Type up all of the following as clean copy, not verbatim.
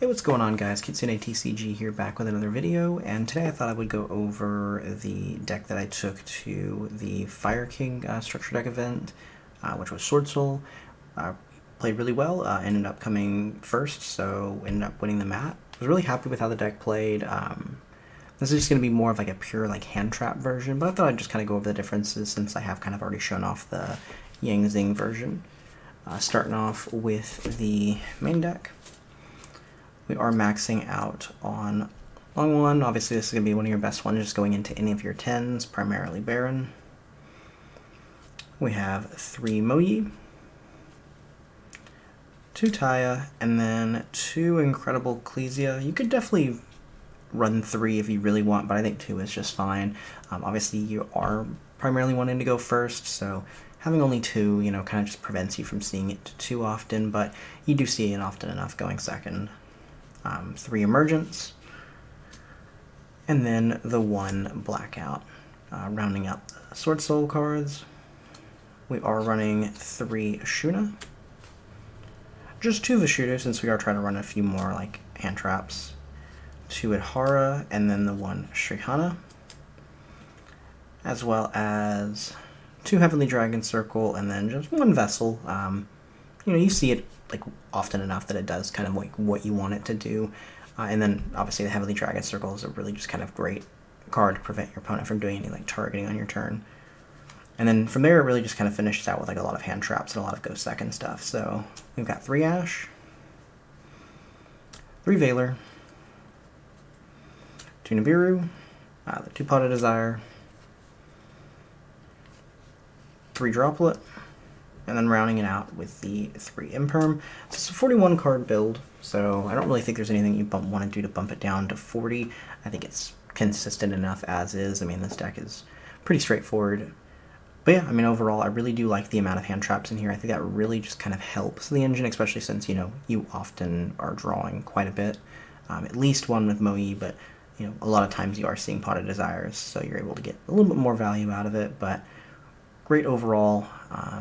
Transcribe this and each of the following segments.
Hey, what's going on, guys? Kitsune TCG here, back with another video, and today I thought I would go over the deck that I took to the Fire King structure deck event, which was Swordsoul. Played really well, ended up coming first, so ended up winning the mat. I was really happy with how the deck played. This is just going to be more of like a pure like hand trap version, but I thought I'd just kind of go over the differences since I have kind of already shown off the Yang Zing version. Starting off with the main deck. We are maxing out on long one. Obviously this is going to be one of your best ones, just going into any of your 10s, primarily Baron. We have 3 Moyi, 2 Taya, and then 2 Incredible Ecclesia. You could definitely run 3 if you really want, but I think 2 is just fine. Obviously you are primarily wanting to go first, so having only 2, kind of just prevents you from seeing it too often, but you do see it often enough going second. 3 Emergence, and then the 1 Blackout. Rounding out the Swordsoul cards, we are running 3 Ashuna, just 2 Vishuda since we are trying to run a few more like hand traps, 2 Adhara, and then the 1 Shrihana, as well as 2 Heavenly Dragon Circle, and then just 1 Vessel. You see it like often enough that it does kind of like what you want it to do. And then obviously the Heavenly Dragon Circle is a really just kind of great card to prevent your opponent from doing any like targeting on your turn. And then from there it really just kind of finishes out with like a lot of hand traps and a lot of go second stuff. So we've got 3 Ash, 3 Veiler, 2 Nibiru, the 2 Pot of Desire, 3 Droplet, and then rounding it out with the 3 Imperm. So it's a 41 card build, so I don't really think there's anything you want to do to bump it down to 40. I think it's consistent enough as is. I mean, this deck is pretty straightforward. But yeah, I mean, overall, I really do like the amount of hand traps in here. I think that really just kind of helps the engine, especially since, you often are drawing quite a bit. At least 1 with Moe, but, a lot of times you are seeing Pot of Desires, so you're able to get a little bit more value out of it, but great overall.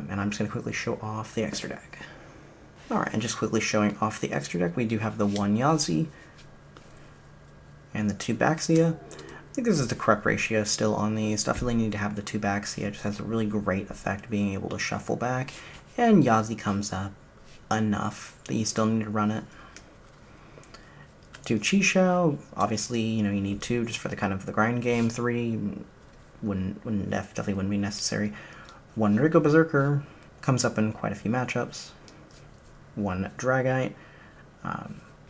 And I'm just going to quickly show off the extra deck. Alright, and just quickly showing off the extra deck, we do have the 1 Yazi and the 2 Baxia. I think this is the correct ratio still on these. Definitely need to have the 2 Baxia. It just has a really great effect being able to shuffle back. And Yazi comes up enough that you still need to run it. 2 Chisho, obviously, you need 2 just for the kind of the grind game. 3 definitely wouldn't be necessary. 1 Rico Berserker, comes up in quite a few matchups. 1 Dragite,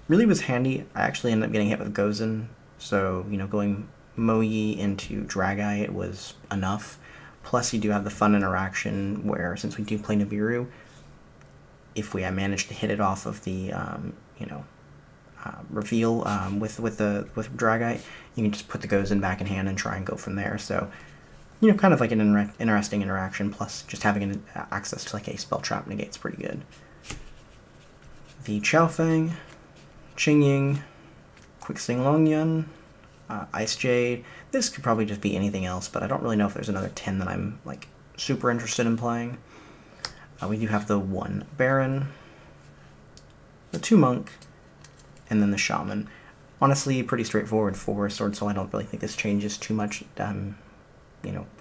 really was handy. I actually ended up getting hit with Gozen, so going Moe into Dragite was enough. Plus you do have the fun interaction where, since we do play Nibiru, if we manage to hit it off of the reveal with Dragite, you can just put the Gozen back in hand and try and go from there. So kind of like an interesting interaction, plus just having access to like a spell trap negate's pretty good. The Chaofeng, Qingying, Quicksing Longyun, Ice Jade. This could probably just be anything else, but I don't really know if there's another 10 that I'm like super interested in playing. We do have the 1 Baron, the 2 Monk, and then the Shaman. Honestly, pretty straightforward for Swordsoul. I don't really think this changes too much.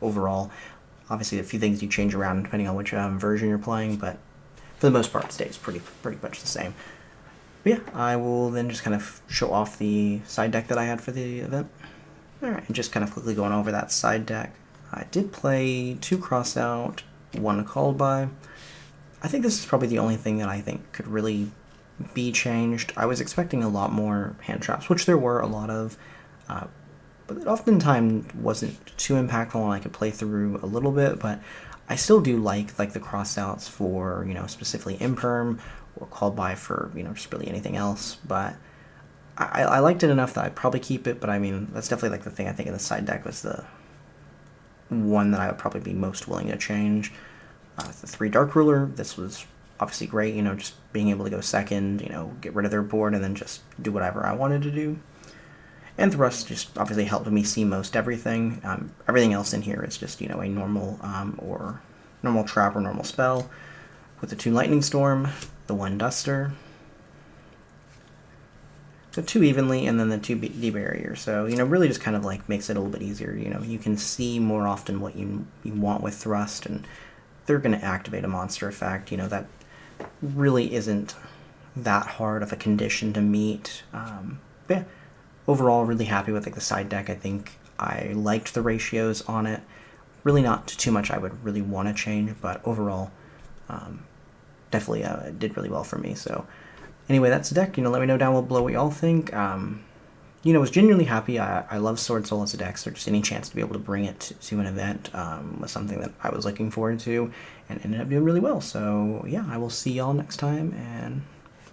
Overall, obviously a few things you change around depending on which version you're playing, but for the most part it stays pretty much the same. But yeah, I will then just kind of show off the side deck that I had for the event. Alright, and just kind of quickly going over that side deck. I did play 2 Crossout, 1 Called By. I think this is probably the only thing that I think could really be changed. I was expecting a lot more hand traps, which there were a lot of, but it oftentimes wasn't too impactful, and I could play through a little bit, but I still do like the crossouts for, specifically Imperm, or Called By for, just really anything else, but I liked it enough that I'd probably keep it. But I mean, that's definitely like the thing I think in the side deck was the one that I would probably be most willing to change. The 3 Dark Ruler, this was obviously great, just being able to go second, get rid of their board and then just do whatever I wanted to do. And Thrust just obviously helped me see most everything. Everything else in here is just, a normal or normal trap or normal spell. With the 2 Lightning Storm, the 1 Duster, So 2 evenly, and then the 2 debarrier. So, really just kind of like makes it a little bit easier. You can see more often what you want with thrust, and they're going to activate a monster effect. That really isn't that hard of a condition to meet. But yeah, overall, really happy with like the side deck. I think I liked the ratios on it. Really not too much I would really want to change, but overall, definitely did really well for me. So anyway, that's the deck. Let me know down below what y'all think. Was genuinely happy. I love Swordsoul as a deck, so just any chance to be able to bring it to an event was something that I was looking forward to, and ended up doing really well. So yeah, I will see y'all next time, and